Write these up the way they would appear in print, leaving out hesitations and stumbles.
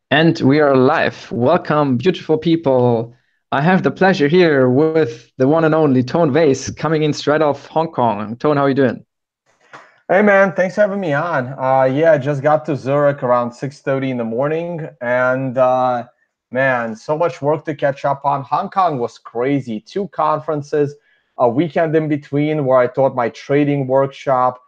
And we are live. Welcome, beautiful people. I have the pleasure here with the one and only Tone Vays coming in straight off Hong Kong. Tone, how are you doing? Hey man, thanks for having me on. Yeah, I just got to Zurich around 6:30 in the morning, and man, so much work to catch up on. Hong Kong was crazy. Two conferences, a weekend in between where I taught my trading workshop,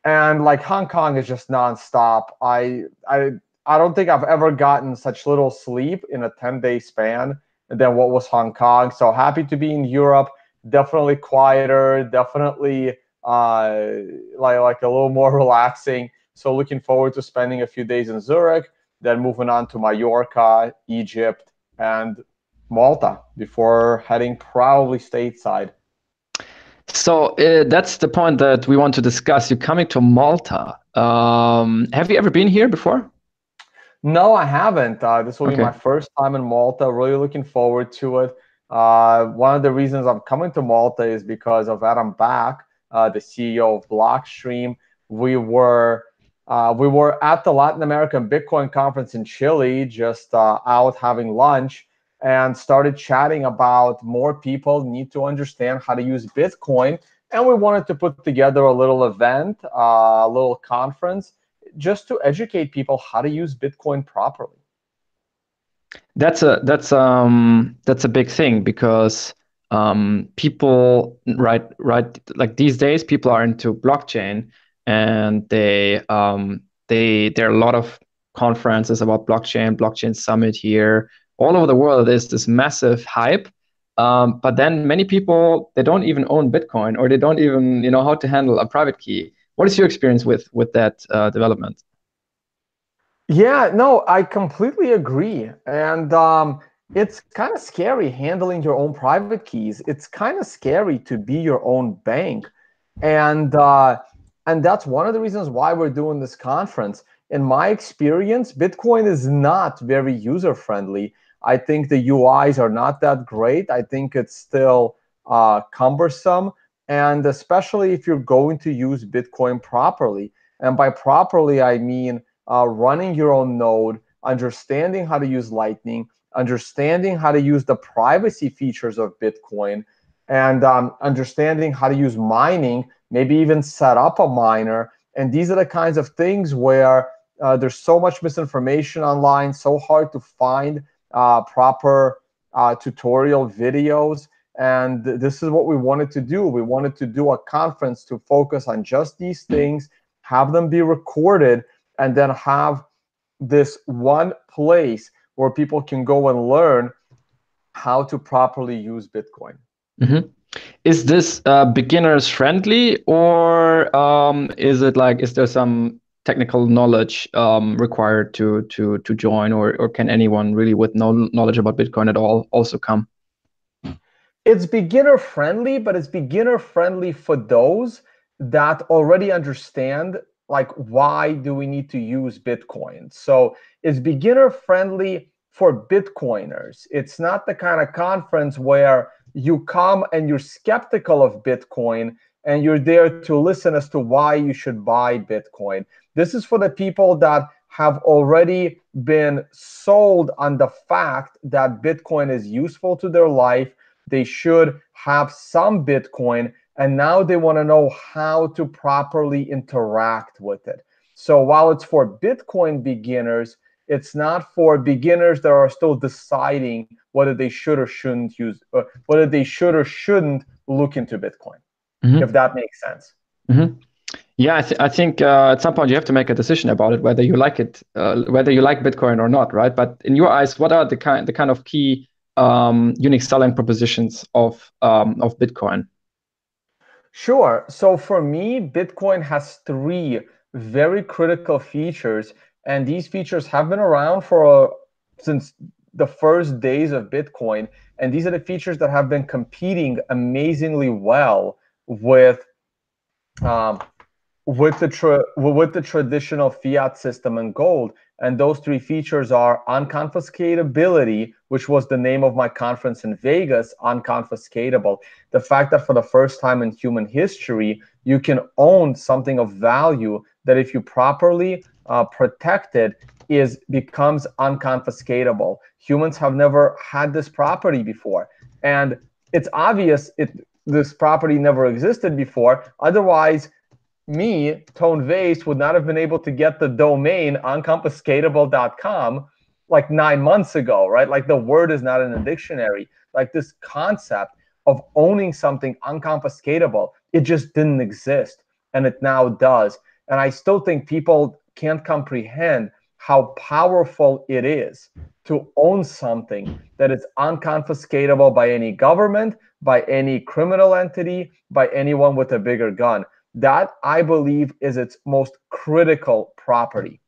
and like Hong Kong is just nonstop. I don't think I've ever gotten such little sleep in a 10-day span than what was Hong Kong. So happy to be in Europe. Definitely quieter, definitely uh like a little more relaxing. So looking forward to spending a few days in Zurich, then moving on to Mallorca, Egypt, and Malta before heading probably stateside. So that's the point that we want to discuss. You're coming to Malta. Have you ever been here before? No, I haven't. This will be Okay. my first time in Malta. Really looking forward to it. One of the reasons I'm coming to Malta is because of Adam Back, the CEO of Blockstream. We were we were at the Latin American Bitcoin conference in Chile, just out having lunch, and started chatting about more people need to understand how to use Bitcoin. And we wanted to put together a little event, a little conference just to educate people how to use Bitcoin properly. That's a big thing because people right like these days people are into blockchain and there are a lot of conferences about blockchain summit here all over the world. There's this massive hype, but then many people they don't even own Bitcoin or they don't even how to handle a private key. What is your experience with that development? Yeah, no, I completely agree. And it's kind of scary handling your own private keys. It's kind of scary to be your own bank. And uh, and that's one of the reasons why we're doing this conference. In my experience, Bitcoin is not very user friendly. I think the UIs are not that great. I think it's still cumbersome, and especially if you're going to use Bitcoin properly. And by properly, I mean running your own node, understanding how to use Lightning, understanding how to use the privacy features of Bitcoin, and understanding how to use mining, maybe even set up a miner. And these are the kinds of things where there's so much misinformation online, so hard to find proper tutorial videos. And this is what we wanted to do. We wanted to do a conference to focus on just these things, have them be recorded, and then have this one place where people can go and learn how to properly use Bitcoin. Mhm. Is this beginners friendly or is there some technical knowledge required to join or can anyone really with no knowledge about Bitcoin at all also come? It's beginner friendly, but it's beginner friendly for those that already understand like why do we need to use Bitcoin. So it's beginner friendly for Bitcoiners. It's not the kind of conference where you come and you're skeptical of Bitcoin and you're there to listen as to why you should buy Bitcoin. This is for the people that have already been sold on the fact that Bitcoin is useful to their life. They should have some Bitcoin, and now they want to know how to properly interact with it. So while it's for Bitcoin beginners, it's not for beginners that are still deciding whether they should or shouldn't use, whether they should or shouldn't look into Bitcoin, if Hmm. that makes sense. Hmm. Yeah, I think at some point you have to make a decision about it, whether you like Bitcoin or not, right? But in your eyes, what are the kind of key unique selling propositions of Bitcoin? Sure. So for me, Bitcoin has three very critical features, and these features have been around for since the first days of Bitcoin. And these are the features that have been competing amazingly well with um, with the traditional fiat system and gold. And those three features are unconfiscatability, which was the name of my conference in Vegas, Unconfiscatable. The fact that for the first time in human history, you can own something of value that if you properly protect it, becomes unconfiscatable. Humans have never had this property before. And it's obvious this property never existed before. Otherwise, me, Tone Vays, would not have been able to get the domain unconfiscatable.com like 9 months ago, right? Like the word is not in the dictionary. Like this concept of owning something unconfiscatable, it just didn't exist, and it now does. And I still think people can't comprehend how powerful it is to own something that is unconfiscatable by any government, by any criminal entity, by anyone with a bigger gun. That, I believe, is its most critical property.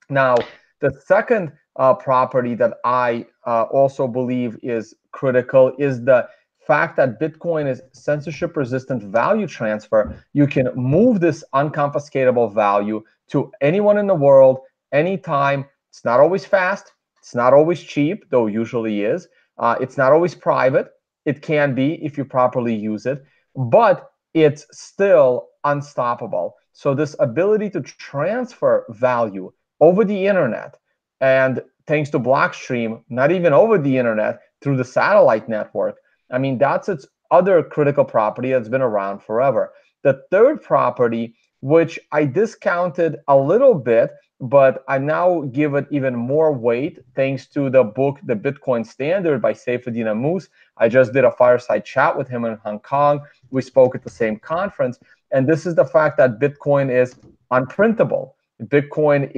Now, the second property that I also believe is critical is the fact that Bitcoin is censorship-resistant value transfer. You can move this unconfiscatable value to anyone in the world, anytime. It's not always fast. It's not always cheap, though it usually is. It's not always private. It can be if you properly use it, but it's still unstoppable. So this ability to transfer value over the internet, and thanks to Blockstream, not even over the internet, through the satellite network, I mean, that's its other critical property that's been around forever. The third property, which I discounted a little bit, but I now give it even more weight thanks to the book, The Bitcoin Standard by Saifedean Ammous. I just did a fireside chat with him in Hong Kong. We spoke at the same conference. And this is the fact that Bitcoin is unprintable. Bitcoin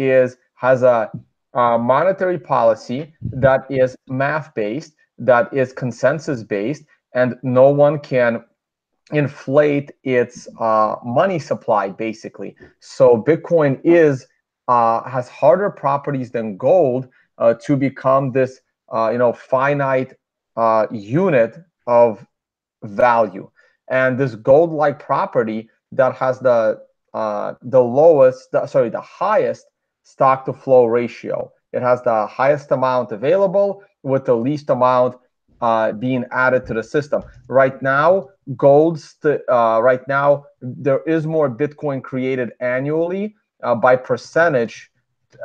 has a monetary policy that is math-based, that is consensus-based, and no one can inflate its money supply, basically. So Bitcoin has harder properties than gold to become this finite unit of value. And this gold-like property that has the highest stock-to-flow ratio. It has the highest amount available with the least amount being added to the system. Right now, there is more Bitcoin created annually by percentage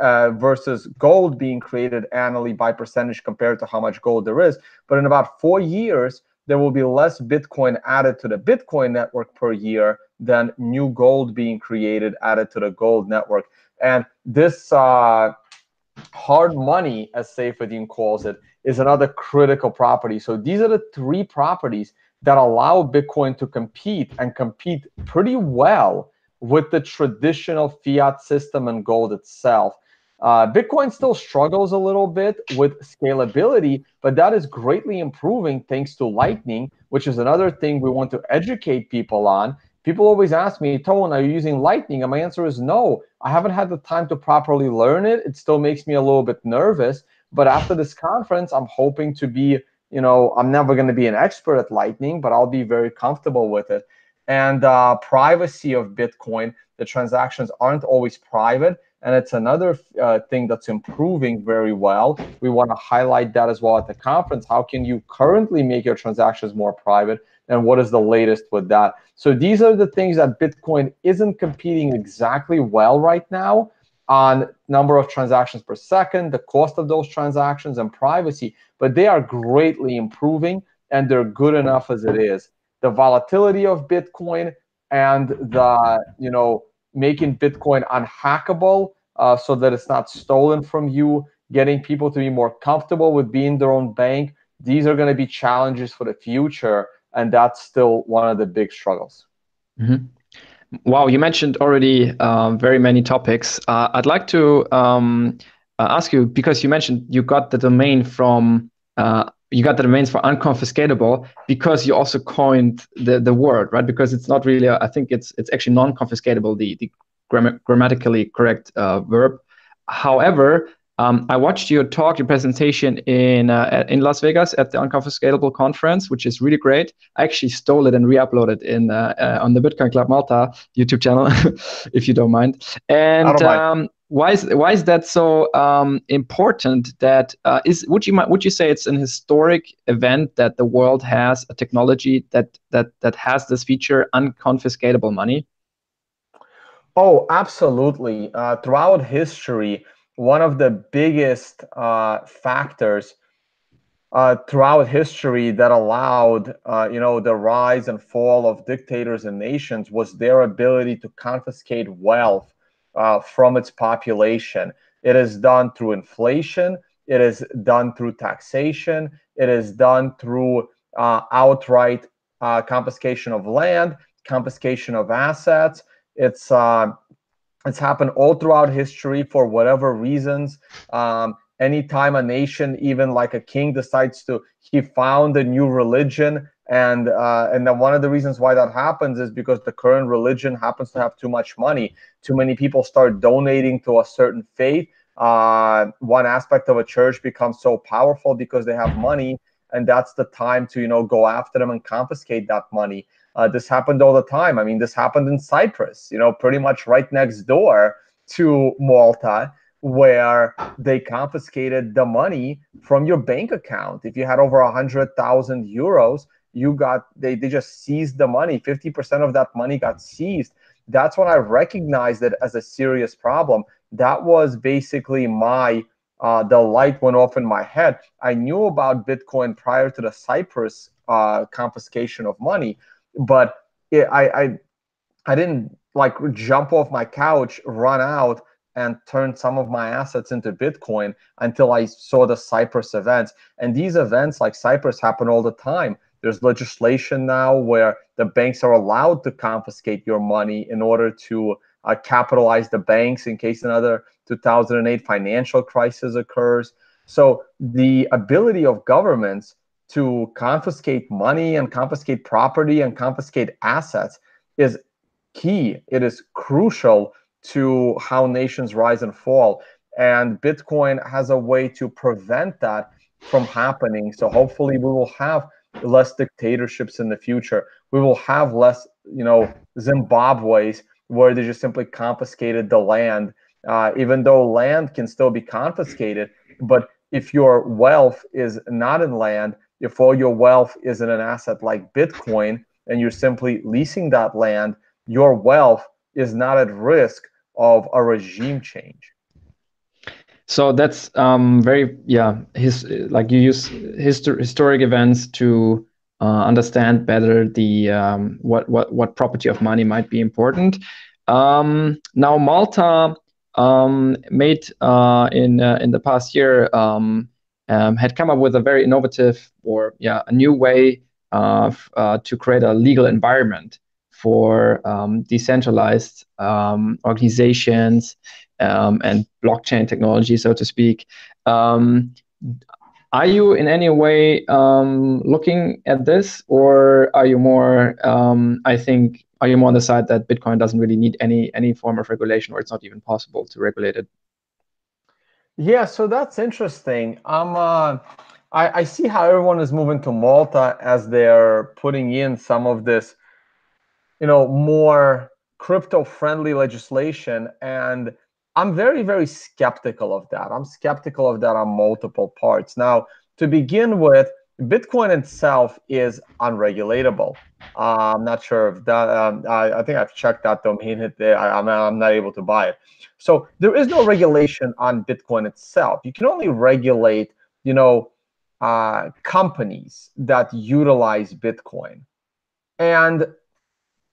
versus gold being created annually by percentage compared to how much gold there is. But in about 4 years, there will be less Bitcoin added to the Bitcoin network per year than new gold being created added to the gold network. And this hard money, as Saifedean calls it, is another critical property. So these are the three properties that allow Bitcoin to compete, and compete pretty well with the traditional fiat system and gold itself. Bitcoin still struggles a little bit with scalability, but that is greatly improving thanks to Lightning, which is another thing we want to educate people on. People always ask me, Tone, are you using Lightning? And my answer is no. I haven't had the time to properly learn it. It still makes me a little bit nervous. But after this conference, I'm hoping to be, I'm never going to be an expert at Lightning, but I'll be very comfortable with it. And privacy of Bitcoin, the transactions aren't always private. And it's another thing that's improving very well. We want to highlight that as well at the conference. How can you currently make your transactions more private? And what is the latest with that? So these are the things that Bitcoin isn't competing exactly well right now on number of transactions per second, the cost of those transactions, and privacy. But they are greatly improving, and they're good enough as it is. The volatility of Bitcoin and the, making Bitcoin unhackable so that it's not stolen from you, getting people to be more comfortable with being their own bank. These are going to be challenges for the future, and that's still one of the big struggles. Mm-hmm. Wow, you mentioned already very many topics. I'd like to ask you, because you mentioned you got the domain from you got the domains for unconfiscatable because you also coined the word, right? Because it's not really, I think it's actually non-confiscatable, the grammatically correct verb. However, I watched your presentation in Las Vegas at the Unconfiscatable conference, which is really great. I actually stole it and re-uploaded on the Bitcoin Club Malta YouTube channel, if you don't mind. And I don't mind. why is that so important? That would you say it's an historic event that the world has a technology that has this feature, unconfiscatable money? Oh, absolutely. Throughout history, one of the biggest factors throughout history that allowed the rise and fall of dictators and nations was their ability to confiscate wealth from its population. It is done through inflation. It is done through taxation. It is done through outright confiscation of land, confiscation of assets. It's uh, it's happened all throughout history for whatever reasons. Anytime a nation, even like a king, decides to, he found a new religion, and then one of the reasons why that happens is because the current religion happens to have too much money. Too many people start donating to a certain faith. One aspect of a church becomes so powerful because they have money, and that's the time to go after them and confiscate that money. This happened all the time. I mean, this happened in Cyprus, pretty much right next door to Malta, where they confiscated the money from your bank account. If you had over 100,000 euros, they just seized the money. 50% of that money got seized. That's when I recognized it as a serious problem. That was basically the light went off in my head. I knew about Bitcoin prior to the Cyprus confiscation of money, but I didn't like jump off my couch, run out, and turn some of my assets into Bitcoin until I saw the Cyprus events. And these events like Cyprus happen all the time. There's legislation now where the banks are allowed to confiscate your money in order to capitalize the banks in case another 2008 financial crisis occurs. So the ability of governments to confiscate money and confiscate property and confiscate assets is key. It is crucial to how nations rise and fall. And Bitcoin has a way to prevent that from happening. So hopefully we will have less dictatorships in the future. We will have less, Zimbabwe's where they just simply confiscated the land, even though land can still be confiscated. But if your wealth is not in land, if all your wealth is in an asset like Bitcoin, and you're simply leasing that land, your wealth is not at risk of a regime change. So that's very, yeah, like you use historic events to understand better the what property of money might be important. Now Malta made in the past year had come up with a very innovative, or a new way to create a legal environment for decentralized organizations and blockchain technology, so to speak. Are you in any way looking at this, or are you more? Are you more on the side that Bitcoin doesn't really need any form of regulation, or it's not even possible to regulate it? Yeah, so that's interesting. I see how everyone is moving to Malta as they're putting in some of this, more crypto-friendly legislation, and I'm very, very skeptical of that. I'm skeptical of that on multiple parts. Now, to begin with, Bitcoin itself is unregulatable. I'm not sure if that. I think I've checked that domain. I'm not able to buy it. So there is no regulation on Bitcoin itself. You can only regulate, companies that utilize Bitcoin. And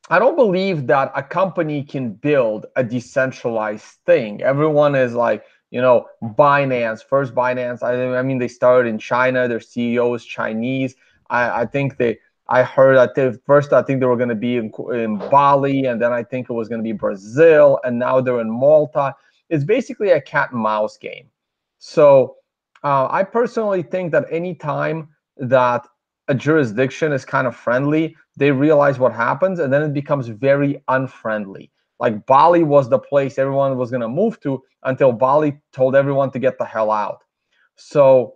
I don't believe that a company can build a decentralized thing. Everyone is like, Binance, first Binance. I mean, they started in China. Their CEO is Chinese. I think I heard that first, I think they were going to be in Bali, and then I think it was going to be Brazil, and now they're in Malta. It's basically a cat and mouse game. So I personally think that any time that a jurisdiction is kind of friendly, they realize what happens, and then it becomes very unfriendly. Like Bali was the place everyone was going to move to until Bali told everyone to get the hell out. So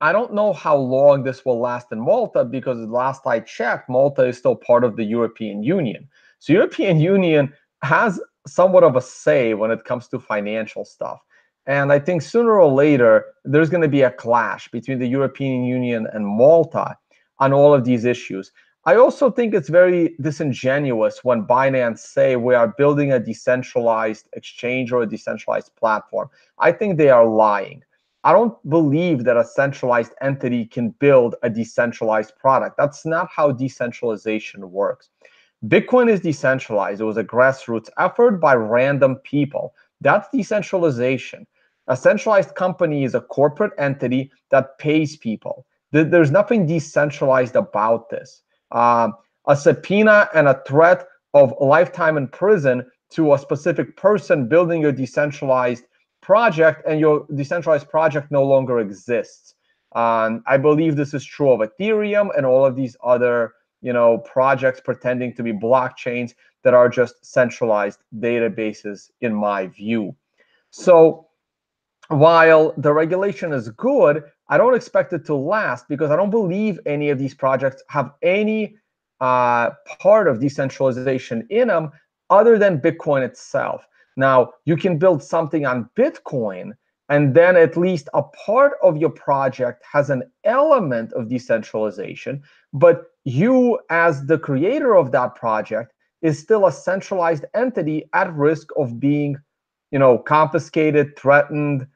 I don't know how long this will last in Malta, because last I checked, Malta is still part of the European Union. So European Union has somewhat of a say when it comes to financial stuff. And I think sooner or later, there's going to be a clash between the European Union and Malta on all of these issues. I also think it's very disingenuous when Binance say we are building a decentralized exchange or a decentralized platform. I think they are lying. I don't believe that a centralized entity can build a decentralized product. That's not how decentralization works. Bitcoin is decentralized. It was a grassroots effort by random people. That's decentralization. A centralized company is a corporate entity that pays people. There's nothing decentralized about this. A subpoena and a threat of lifetime in prison to a specific person building your decentralized project, and your decentralized project no longer exists. I believe this is true of Ethereum and all of these other projects pretending to be blockchains that are just centralized databases, in my view. So while the regulation is good, I don't expect it to last because I don't believe any of these projects have any part of decentralization in them other than Bitcoin itself. Now, you can build something on Bitcoin, and then at least a part of your project has an element of decentralization, but you, as the creator of that project, is still a centralized entity at risk of being, confiscated, threatened,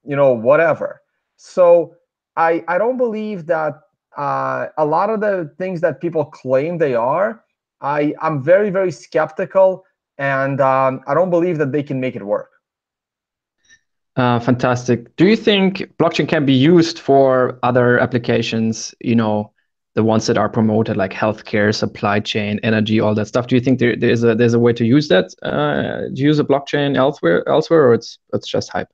whatever. So I don't believe that a lot of the things that people claim they are, I'm very, very skeptical, and I don't believe that they can make it work. Fantastic. Do you think blockchain can be used for other applications, the ones that are promoted, like healthcare, supply chain, energy, all that stuff? Do you think there's a way to use that, to use a blockchain elsewhere, or it's just hype?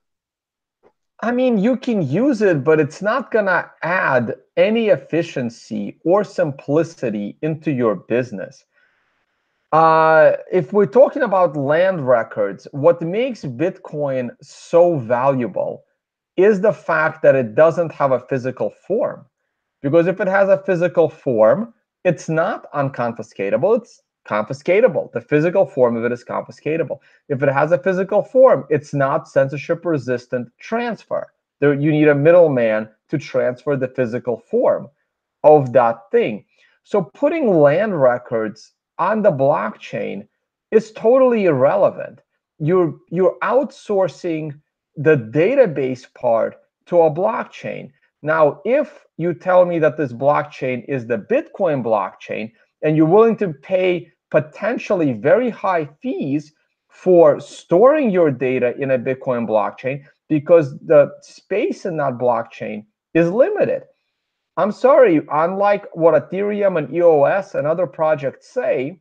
I mean, you can use it, but it's not going to add any efficiency or simplicity into your business. If we're talking about land records, what makes Bitcoin so valuable is the fact that it doesn't have a physical form. Because if it has a physical form, it's not unconfiscatable, it's confiscatable. The physical form of it is confiscatable. If it has a physical form, it's not censorship resistant transfer. You need a middleman to transfer the physical form of that thing. So putting land records on the blockchain is totally irrelevant. You're outsourcing the database part to a blockchain. Now, if you tell me that this blockchain is the Bitcoin blockchain, and you're willing to pay potentially very high fees for storing your data in a Bitcoin blockchain because the space in that blockchain is limited. I'm sorry, unlike what Ethereum and EOS and other projects say,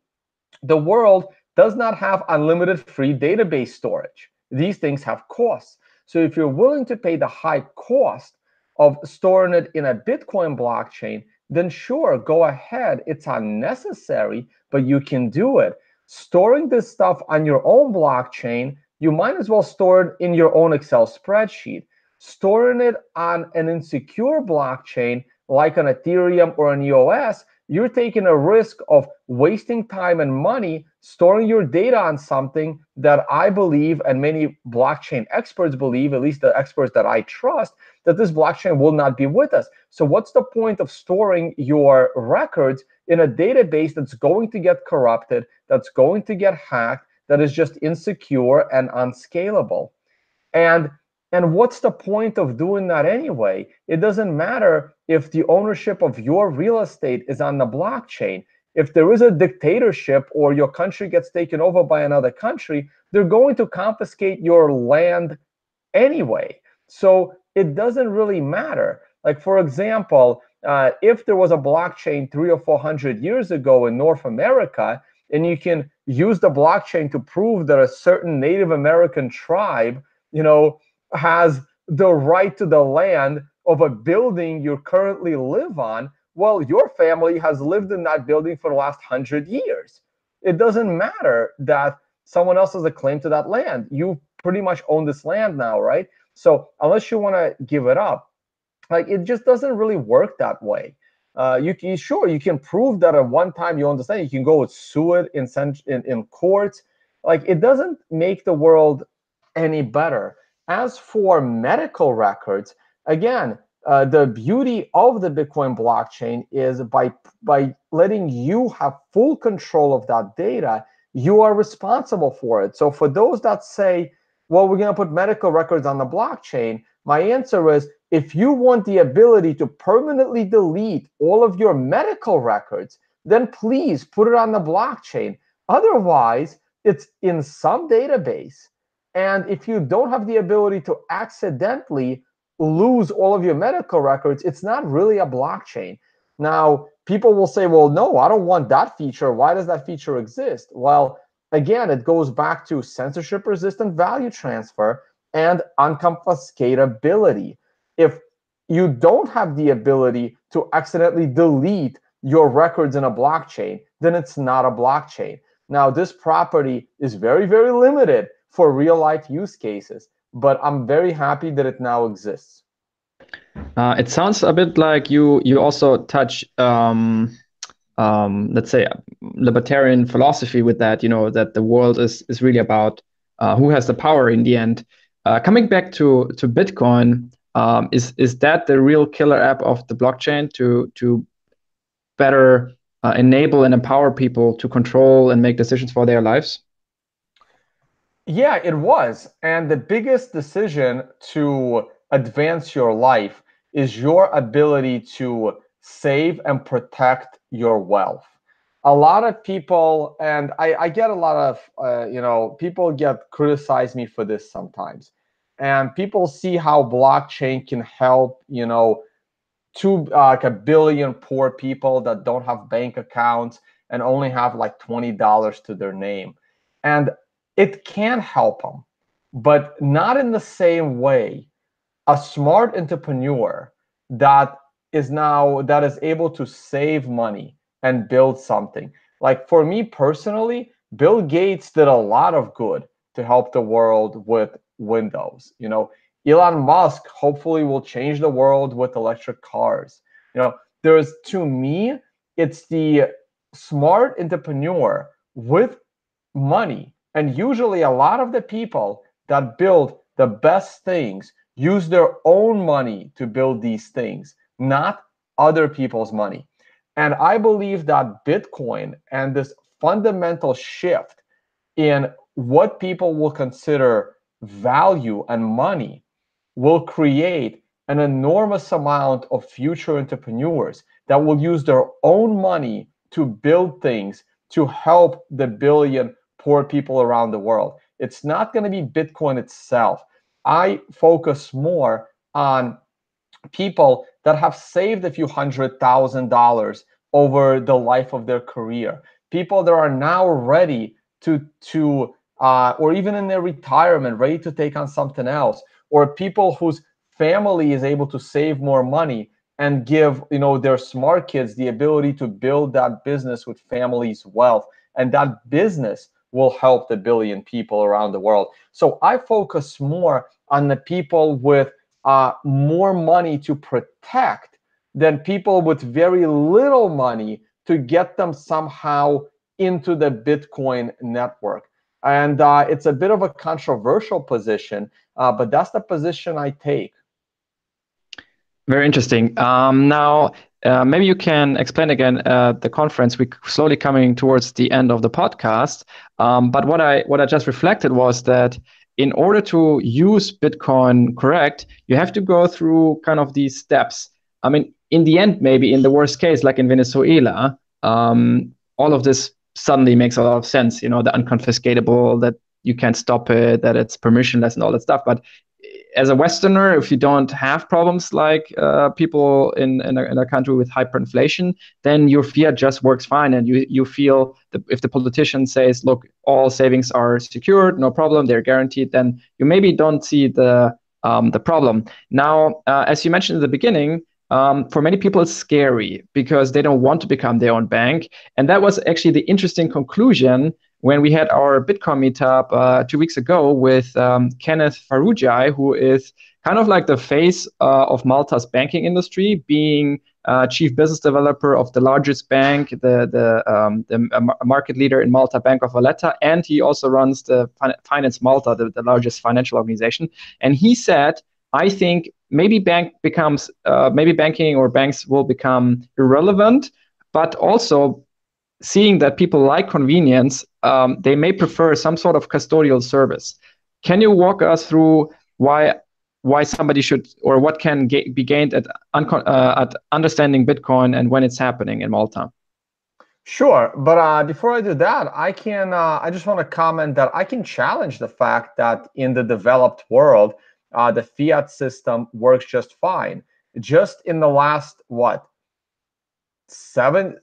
the world does not have unlimited free database storage. These things have costs. So if you're willing to pay the high cost of storing it in a Bitcoin blockchain, then sure, go ahead. It's unnecessary, but you can do it. Storing this stuff on your own blockchain, you might as well store it in your own Excel spreadsheet. Storing it on an insecure blockchain like an Ethereum or an EOS, you're taking a risk of wasting time and money storing your data on something that I believe, and many blockchain experts believe, at least the experts that I trust, that this blockchain will not be with us. So what's the point of storing your records in a database that's going to get corrupted, that's going to get hacked, that is just insecure and unscalable? And what's the point of doing that anyway? It doesn't matter if the ownership of your real estate is on the blockchain. If there is a dictatorship or your country gets taken over by another country, they're going to confiscate your land anyway. So it doesn't really matter. Like, for example, if there was a blockchain 300 or 400 years ago in North America, and you can use the blockchain to prove that a certain Native American tribe, has the right to the land of a building you currently live on, well, your family has lived in that building for the last 100 years. It doesn't matter that someone else has a claim to that land. You pretty much own this land now, right? So unless you want to give it up, like, it just doesn't really work that way. You can prove that at one time you own this land. You can go sue it in courts. Like, it doesn't make the world any better. As for medical records, again, the beauty of the Bitcoin blockchain is by letting you have full control of that data, you are responsible for it. So for those that say, well, we're going to put medical records on the blockchain, my answer is, if you want the ability to permanently delete all of your medical records, then please put it on the blockchain. Otherwise, it's in some database. And if you don't have the ability to accidentally lose all of your medical records, it's not really a blockchain. Now, people will say, well, no, I don't want that feature. Why does that feature exist? Well, again, it goes back to censorship resistant value transfer and unconfiscatability. If you don't have the ability to accidentally delete your records in a blockchain, then it's not a blockchain. Now, this property is very, very limited for real life use cases, but I'm very happy that it now exists. It sounds a bit like you also touch let's say libertarian philosophy with that, that the world is really about who has the power in the end. Coming back to Bitcoin, is that the real killer app of the blockchain to better enable and empower people to control and make decisions for their lives? Yeah, it was. And the biggest decision to advance your life is your ability to save and protect your wealth. A lot of people, and I get a lot of, people criticize me for this sometimes. And people see how blockchain can help, like a billion poor people that don't have bank accounts and only have like $20 to their name. And it can help them, but not in the same way a smart entrepreneur that is able to save money and build something. Like, for me personally, Bill Gates did a lot of good to help the world with Windows. Elon Musk hopefully will change the world with electric cars. To me, it's the smart entrepreneur with money. And usually a lot of the people that build the best things use their own money to build these things, not other people's money. And I believe that Bitcoin and this fundamental shift in what people will consider value and money will create an enormous amount of future entrepreneurs that will use their own money to build things to help the billion poor people around the world. It's not going to be Bitcoin itself. I focus more on people that have saved a few $100,000 over the life of their career, people that are now ready or even in their retirement, ready to take on something else, or people whose family is able to save more money and give their smart kids the ability to build that business with family's wealth, and that business will help the billion people around the world. So I focus more on the people with more money to protect than people with very little money to get them somehow into the Bitcoin network. And it's a bit of a controversial position, but that's the position I take. Very interesting. Now, maybe you can explain again the conference. We're slowly coming towards the end of the podcast. But what I just reflected was that in order to use Bitcoin correct, you have to go through kind of these steps. I mean, in the end, maybe in the worst case, like in Venezuela, all of this suddenly makes a lot of sense. The unconfiscatable, that you can't stop it, that it's permissionless and all that stuff. But as a Westerner, if you don't have problems like people in a country with hyperinflation, then your fiat just works fine, and you feel that if the politician says, "Look, all savings are secured, no problem, they're guaranteed," then you maybe don't see the problem. Now, as you mentioned in the beginning, for many people it's scary because they don't want to become their own bank, and that was actually the interesting conclusion when we had our Bitcoin meetup 2 weeks ago with Kenneth Farujai, who is kind of like the face of Malta's banking industry, being chief business developer of the largest bank, the market leader in Malta, Bank of Valletta, and he also runs the Finance Malta, the largest financial organization. And he said, I think maybe maybe banking or banks will become irrelevant, but also seeing that people like convenience, they may prefer some sort of custodial service. Can you walk us through why somebody should, or what can be gained at understanding Bitcoin and when it's happening in Malta? Sure, but before I do that, I just want to comment that I can challenge the fact that in the developed world, the fiat system works just fine. Just in the last, what, 7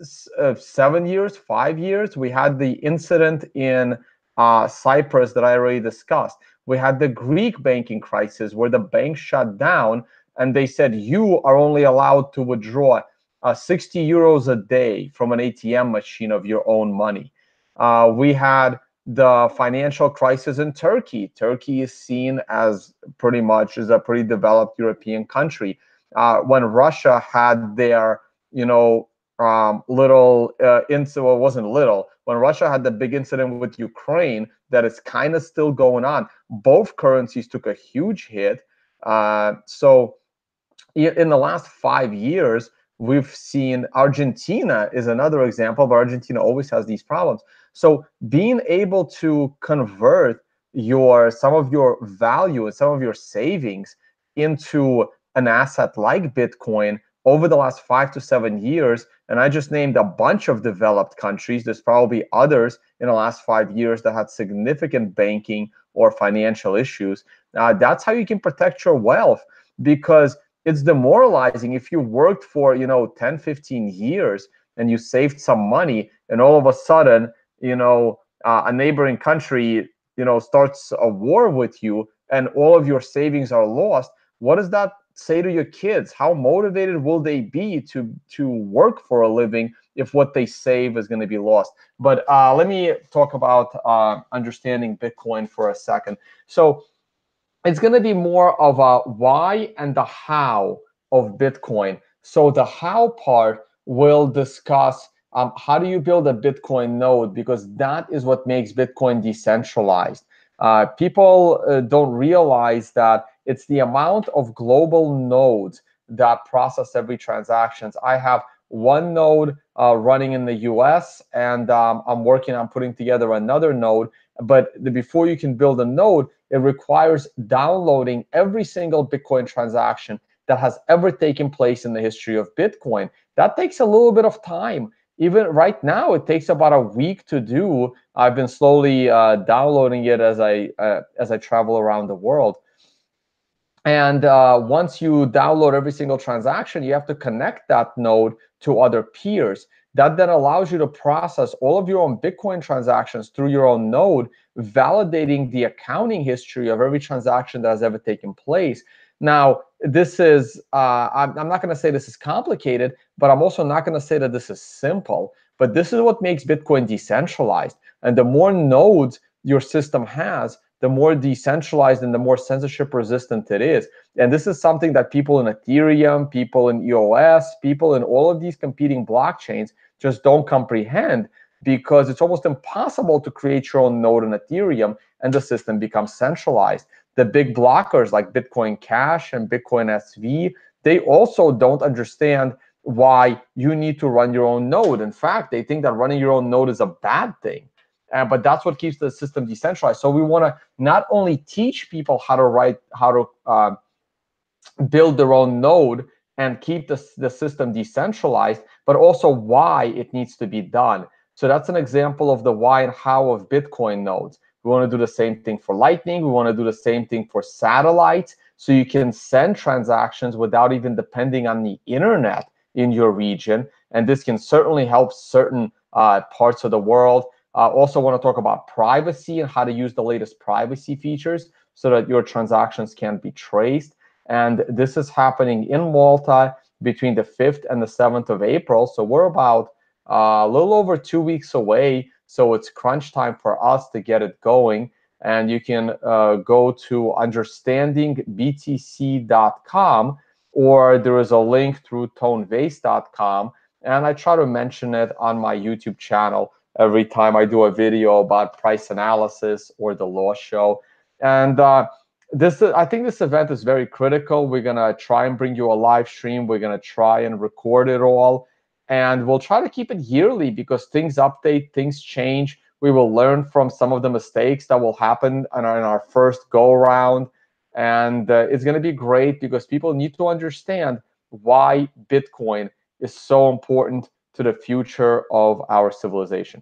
years, 5 years, we had the incident in Cyprus that I already discussed. We had the Greek banking crisis where the bank shut down and they said you are only allowed to withdraw 60 euros a day from an ATM machine of your own money. We had the financial crisis in Turkey. Turkey is seen as pretty much as a pretty developed European country. When Russia had their, little incident, well, it wasn't little, when Russia had the big incident with Ukraine, that is kind of still going on. Both currencies took a huge hit. So in the last 5 years, we've seen Argentina is another example, but Argentina always has these problems. So being able to convert some of your value and some of your savings into an asset like Bitcoin over the last 5 to 7 years, and I just named a bunch of developed countries, there's probably others in the last 5 years that had significant banking or financial issues. That's how you can protect your wealth, because it's demoralizing if you worked for 10, 15 years and you saved some money, and all of a sudden a neighboring country starts a war with you and all of your savings are lost. What does that say to your kids? How motivated will they be to work for a living if what they save is going to be lost? But let me talk about understanding Bitcoin for a second. So it's going to be more of a why and the how of Bitcoin. So the how part will discuss how do you build a Bitcoin node, because that is what makes Bitcoin decentralized. People don't realize that it's the amount of global nodes that process every transactions. I have one node running in the US, and I'm working on putting together another node. But before you can build a node, it requires downloading every single Bitcoin transaction that has ever taken place in the history of Bitcoin. That takes a little bit of time. Even right now, it takes about a week to do. I've been slowly downloading it as I travel around the world. And once you download every single transaction, you have to connect that node to other peers. That then allows you to process all of your own Bitcoin transactions through your own node, validating the accounting history of every transaction that has ever taken place. Now, this is, I'm not going to say this is complicated, but I'm also not going to say that this is simple. But this is what makes Bitcoin decentralized. And the more nodes your system has, the more decentralized and the more censorship resistant it is. And this is something that people in Ethereum, people in EOS, people in all of these competing blockchains just don't comprehend, because it's almost impossible to create your own node in Ethereum and the system becomes centralized. The big blockers like Bitcoin Cash and Bitcoin SV, they also don't understand why you need to run your own node. In fact, they think that running your own node is a bad thing. But that's what keeps the system decentralized. So we want to not only teach people how to build their own node and keep the system decentralized, but also why it needs to be done. So that's an example of the why and how of Bitcoin nodes. We want to do the same thing for Lightning. We want to do the same thing for satellites, so you can send transactions without even depending on the internet in your region. And this can certainly help certain parts of the world. Also want to talk about privacy and how to use the latest privacy features so that your transactions can be traced. And this is happening in Malta between the 5th and the 7th of April. So we're about a little over 2 weeks away. So it's crunch time for us to get it going. And you can go to understandingbtc.com, or there is a link through tonevays.com, and I try to mention it on my YouTube channel every time I do a video about price analysis or the law show. And I think this event is very critical. We're gonna try and bring you a live stream. We're gonna try and record it all, and we'll try to keep it yearly because things update, things change. We will learn from some of the mistakes that will happen in our first go around, and it's gonna be great because people need to understand why Bitcoin is so important to the future of our civilization.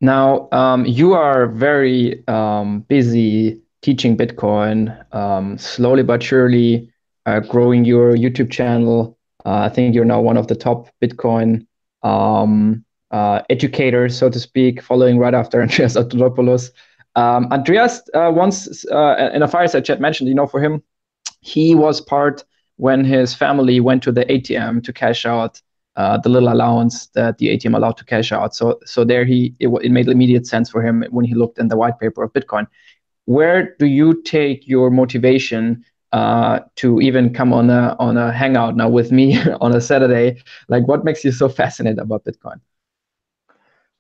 Now, you are very busy teaching Bitcoin, slowly but surely growing your YouTube channel. I think you're now one of the top Bitcoin educators, so to speak, following right after Andreas Antonopoulos. Andreas once in a fireside chat mentioned, for him, he was part when his family went to the ATM to cash out the little allowance that the ATM allowed to cash out. So there it made immediate sense for him when he looked in the white paper of Bitcoin. Where do you take your motivation to even come on a hangout now with me on a Saturday? Like, what makes you so fascinated about Bitcoin?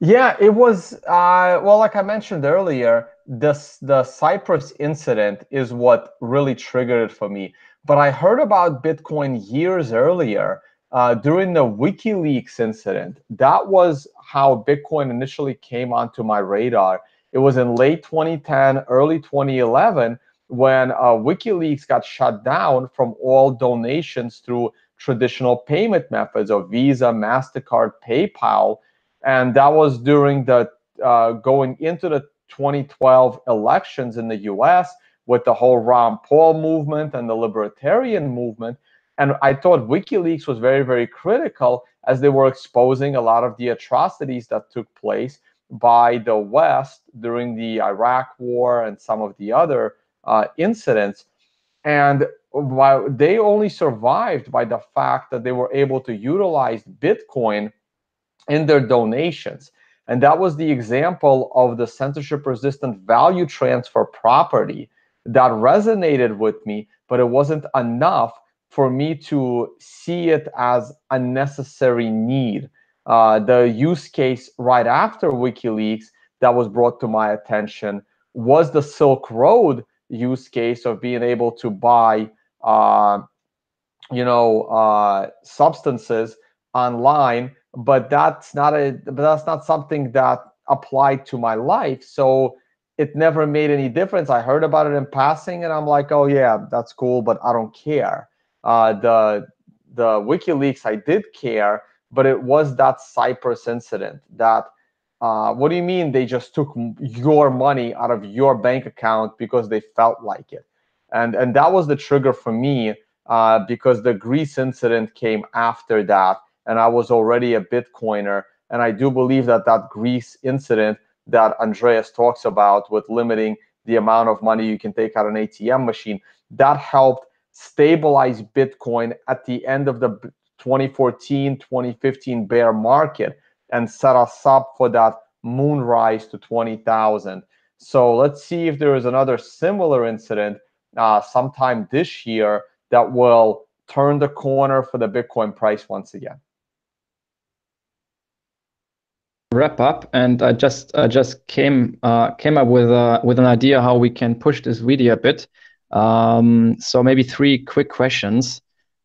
Yeah, it was, well, like I mentioned earlier, the Cyprus incident is what really triggered it for me. But I heard about Bitcoin years earlier during the WikiLeaks incident. That was how Bitcoin initially came onto my radar. It was in late 2010, early 2011, when WikiLeaks got shut down from all donations through traditional payment methods of Visa, MasterCard, PayPal. And that was during the going into the 2012 elections in the US with the whole Ron Paul movement and the libertarian movement. And I thought WikiLeaks was very, very critical as they were exposing a lot of the atrocities that took place by the West during the Iraq War and some of the other incidents. And while they only survived by the fact that they were able to utilize Bitcoin in their donations. And that was the example of the censorship-resistant value transfer property that resonated with me, but it wasn't enough for me to see it as a necessary need. The use case right after WikiLeaks that was brought to my attention was the Silk Road use case of being able to buy substances online, but that's not something that applied to my life. So it never made any difference. I heard about it in passing, and I'm like, oh yeah, that's cool, but I don't care. The WikiLeaks, I did care, but it was that Cyprus incident that. What do you mean they just took your money out of your bank account because they felt like it? And that was the trigger for me because the Greece incident came after that, and I was already a Bitcoiner. And I do believe that that Greece incident that Andreas talks about with limiting the amount of money you can take out an ATM machine, that helped stabilize Bitcoin at the end of the 2014, 2015 bear market and set us up for that moon rise to 20,000. So let's see if there is another similar incident sometime this year that will turn the corner for the Bitcoin price once again. Wrap up, and I just came up with an idea how we can push this video a bit. So maybe 3 quick questions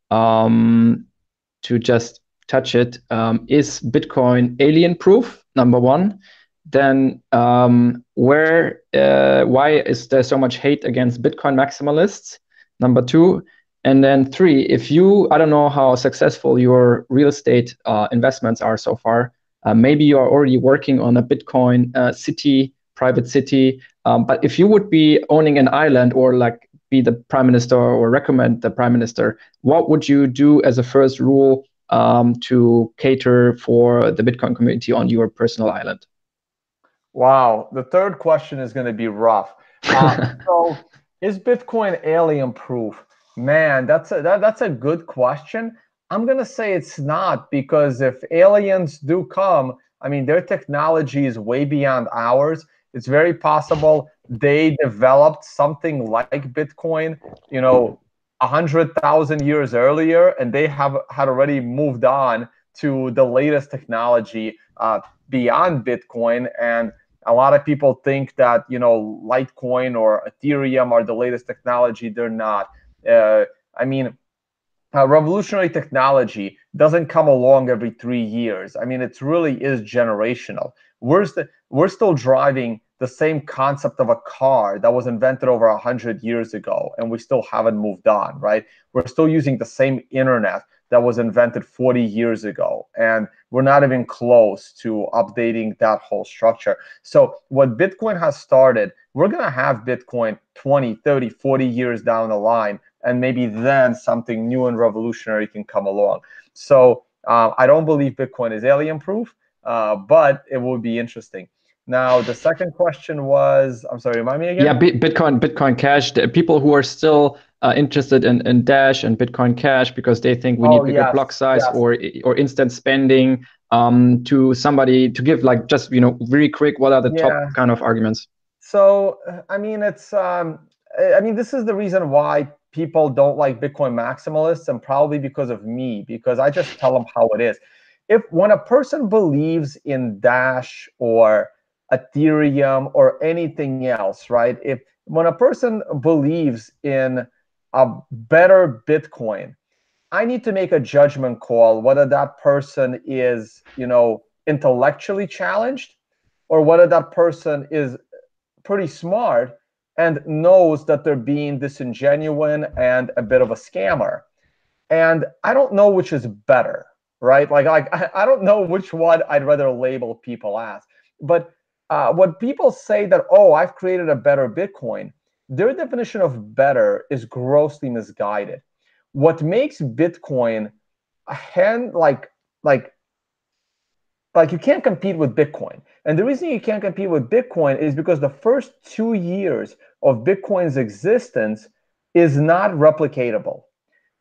to just touch it. Is Bitcoin alien proof? Number 1. Then why is there so much hate against Bitcoin maximalists? Number 2. And then 3, I don't know how successful your real estate investments are so far. Maybe you are already working on a Bitcoin city, private city. But if you would be owning an island or like be the prime minister or recommend the prime minister, what would you do as a first rule to cater for the Bitcoin community on your personal island? Wow, the third question is going to be rough. So, is Bitcoin alien proof? Man, that's a good question. I'm going to say it's not, because if aliens do come, I mean, their technology is way beyond ours. It's very possible they developed something like Bitcoin, 100,000 years earlier, and they had already moved on to the latest technology beyond Bitcoin. And a lot of people think that, you know, Litecoin or Ethereum are the latest technology. They're not. I mean, revolutionary technology doesn't come along every 3 years. I mean, it really is generational. We're still driving the same concept of a car that was invented over 100 years ago, and we still haven't moved on, right? We're still using the same internet that was invented 40 years ago, and we're not even close to updating that whole structure. So what Bitcoin has started, we're going to have Bitcoin 20, 30, 40 years down the line, and maybe then something new and revolutionary can come along. So I don't believe Bitcoin is alien proof, but it would be interesting. Now, the second question was, I'm sorry, remind me again? Yeah, Bitcoin Cash. The people who are still interested in Dash and Bitcoin Cash because they think we need bigger block size or instant spending to somebody to give like just, you know, very quick, what are the top kind of arguments? So, I mean, it's, I mean, this is the reason why people don't like Bitcoin maximalists, and probably because of me, because I just tell them how it is. When a person believes in Dash or Ethereum or anything else, right? When a person believes in a better Bitcoin, I need to make a judgment call whether that person is, you know, intellectually challenged, or whether that person is pretty smart and knows that they're being disingenuous and a bit of a scammer. And I don't know which is better, right? Like I don't know which one I'd rather label people as. But when people say that, oh, I've created a better Bitcoin, their definition of better is grossly misguided. What makes Bitcoin like you can't compete with Bitcoin. And the reason you can't compete with Bitcoin is because the first 2 years of Bitcoin's existence is not replicatable.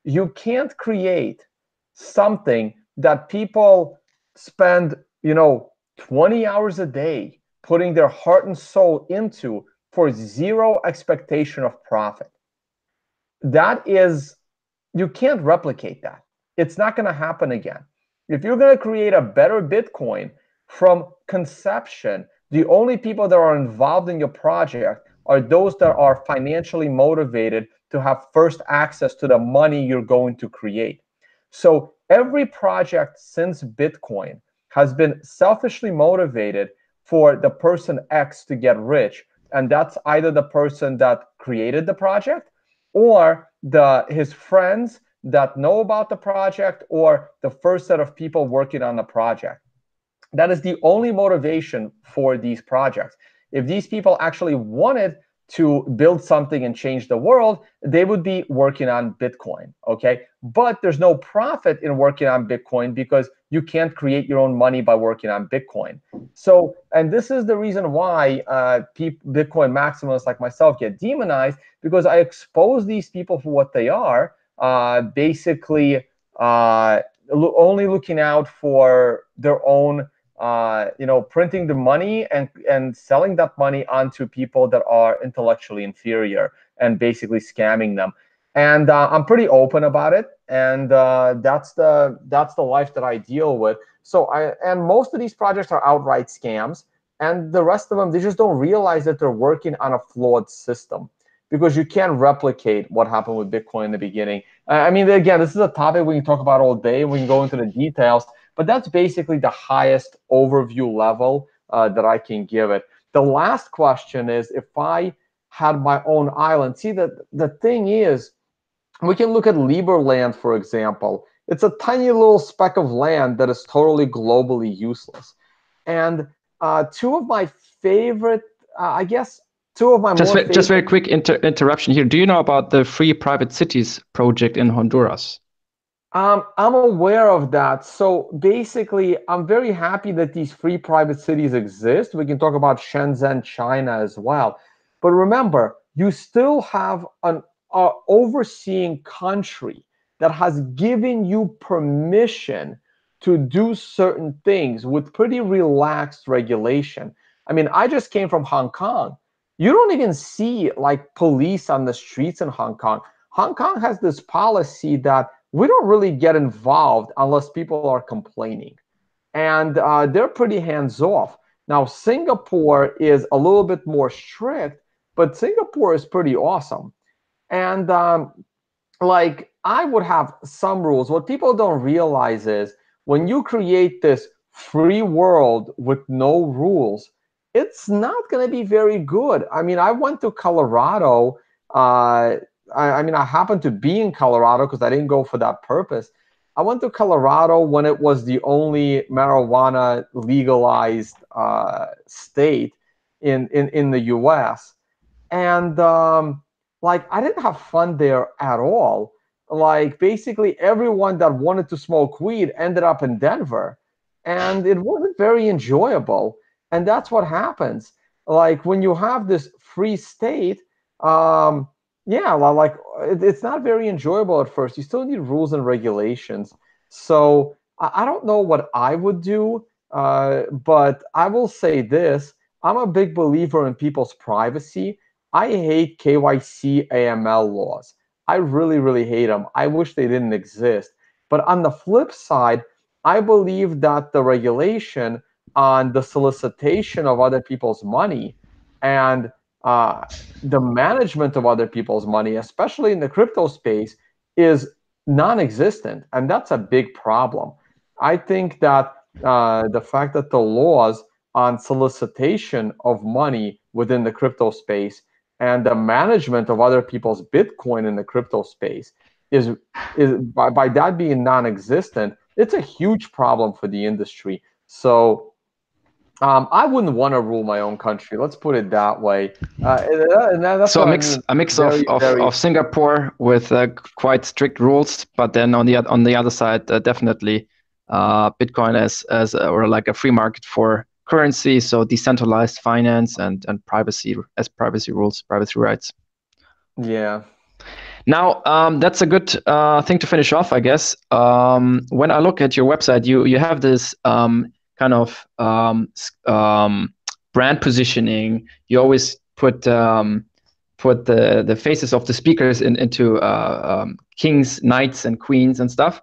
You can't create something that people spend, you know, 20 hours a day putting their heart and soul into for zero expectation of profit. You can't replicate that. It's not going to happen again. If you're going to create a better Bitcoin from conception, the only people that are involved in your project are those that are financially motivated to have first access to the money you're going to create. So every project since Bitcoin has been selfishly motivated for the person X to get rich. And that's either the person that created the project or his friends that know about the project, or the first set of people working on the project. That is the only motivation for these projects. If these people actually wanted to build something and change the world, they would be working on Bitcoin, okay? But there's no profit in working on Bitcoin because you can't create your own money by working on Bitcoin. So, and this is the reason why Bitcoin maximalists like myself get demonized, because I expose these people for what they are, basically only looking out for their own, printing the money and selling that money onto people that are intellectually inferior and basically scamming them. And I'm pretty open about it, and that's the life that I deal with. And most of these projects are outright scams, and the rest of them, they just don't realize that they're working on a flawed system, because you can't replicate what happened with Bitcoin in the beginning. I mean, again, this is a topic we can talk about all day. We can go into the details, but that's basically the highest overview level that I can give it. The last question is, if I had my own island. See, the thing is, we can look at Liberland, for example. It's a tiny little speck of land that is totally globally useless. And two of my favorite, I guess, two of my just very quick interruption here. Do you know about the Free Private Cities project in Honduras? I'm aware of that. So basically, I'm very happy that these free private cities exist. We can talk about Shenzhen, China as well. But remember, you still have an overseeing country that has given you permission to do certain things with pretty relaxed regulation. I mean, I just came from Hong Kong. You don't even see like police on the streets in Hong Kong. Hong Kong has this policy that we don't really get involved unless people are complaining. And they're pretty hands off. Now, Singapore is a little bit more strict, but Singapore is pretty awesome. And like, I would have some rules. What people don't realize is when you create this free world with no rules, it's not going to be very good. I mean, I went to Colorado. I mean, I happened to be in Colorado because I didn't go for that purpose. I went to Colorado when it was the only marijuana legalized state in the US. And like, I didn't have fun there at all. Like, basically everyone that wanted to smoke weed ended up in Denver, and it wasn't very enjoyable. And that's what happens. Like, when you have this free state, yeah, like, it's not very enjoyable at first. You still need rules and regulations. So I don't know what I would do, but I will say this: I'm a big believer in people's privacy. I hate KYC AML laws. I really, really hate them. I wish they didn't exist. But on the flip side, I believe that the regulation on the solicitation of other people's money and the management of other people's money, especially in the crypto space, is non-existent, and that's a big problem. I think that the fact that the laws on solicitation of money within the crypto space and the management of other people's Bitcoin in the crypto space is by that being non-existent, it's a huge problem for the industry. So I wouldn't want to rule my own country. Let's put it that way. And that's So what I mean. a mix Very, very. of Singapore with quite strict rules, but then on the other side, definitely Bitcoin as or like a free market for currency, so decentralized finance and privacy as privacy rules, privacy rights. Yeah. Now, that's a good thing to finish off, I guess. When I look at your website, you have this kind of brand positioning. You always put the faces of the speakers into kings, knights, and queens and stuff.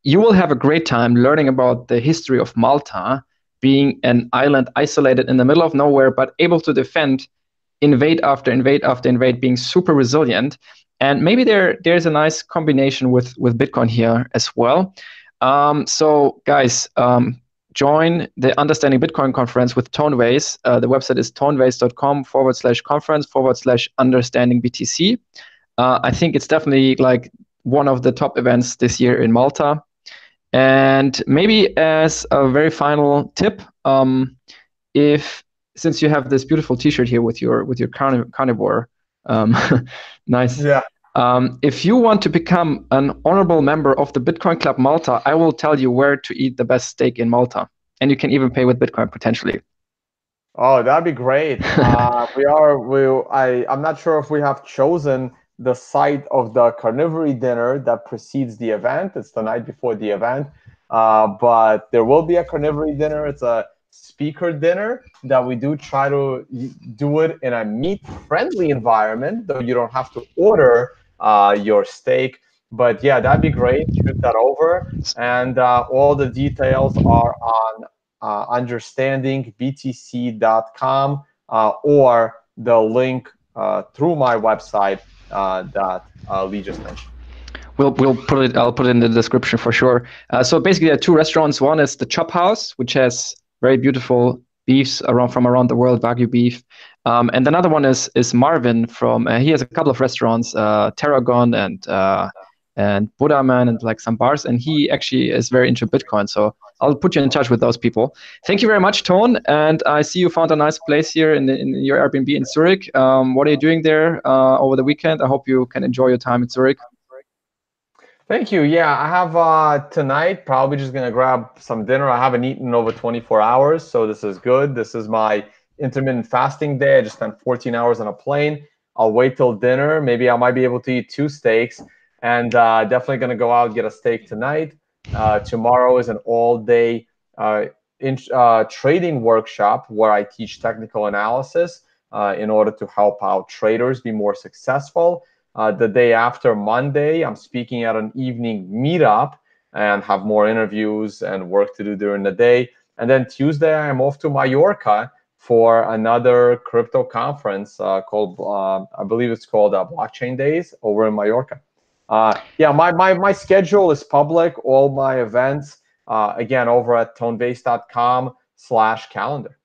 You will have a great time learning about the history of Malta, being an island isolated in the middle of nowhere, but able to defend invade after invade after invade, being super resilient. And maybe there's a nice combination with Bitcoin here as well. So guys, join the Understanding Bitcoin conference with Tone Vays. The website is tonevays.com/conference/understanding BTC. I think it's definitely like one of the top events this year in Malta. And maybe as a very final tip, since you have this beautiful T-shirt here with your carnivore, nice. Yeah. If you want to become an honorable member of the Bitcoin Club Malta, I will tell you where to eat the best steak in Malta, and you can even pay with Bitcoin potentially. Oh, that'd be great. I'm not sure if we have chosen the site of the carnivory dinner that precedes the event. It's the night before the event, but there will be a carnivory dinner. It's a speaker dinner that we do try to do it in a meat-friendly environment, though you don't have to order your steak. But yeah, that'd be great. Shoot that over, and all the details are on understandingbtc.com or the link through my website that Lee just mentioned. I'll put it in the description for sure. So basically, there are two restaurants. One is the Chop House, which has very beautiful beefs from around the world, Wagyu beef. And another one is Marvin from. He has a couple of restaurants, Tarragon and Buddha Man, and like some bars. And he actually is very into Bitcoin. So I'll put you in touch with those people. Thank you very much, Tone. And I see you found a nice place here in your Airbnb in Zurich. What are you doing there over the weekend? I hope you can enjoy your time in Zurich. Thank you. Yeah, I have tonight probably just going to grab some dinner. I haven't eaten in over 24 hours, so this is good. This is my intermittent fasting day. I just spent 14 hours on a plane. I'll wait till dinner. Maybe I might be able to eat 2 steaks, and definitely going to go out and get a steak tonight. Tomorrow is an all-day trading workshop where I teach technical analysis in order to help out traders be more successful. The day after Monday, I'm speaking at an evening meetup and have more interviews and work to do during the day. And then Tuesday, I'm off to Mallorca for another crypto conference called, I believe it's called Blockchain Days over in Mallorca. Yeah, my schedule is public, all my events, again, over at tonevays.com/calendar.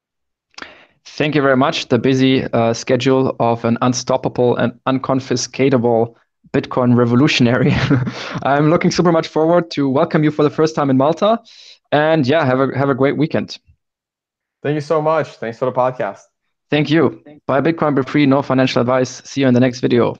Thank you very much. The busy schedule of an unstoppable and unconfiscatable Bitcoin revolutionary. I'm looking super much forward to welcome you for the first time in Malta. And yeah, have a great weekend. Thank you so much. Thanks for the podcast. Thank you. Buy Bitcoin, be free, no financial advice. See you in the next video.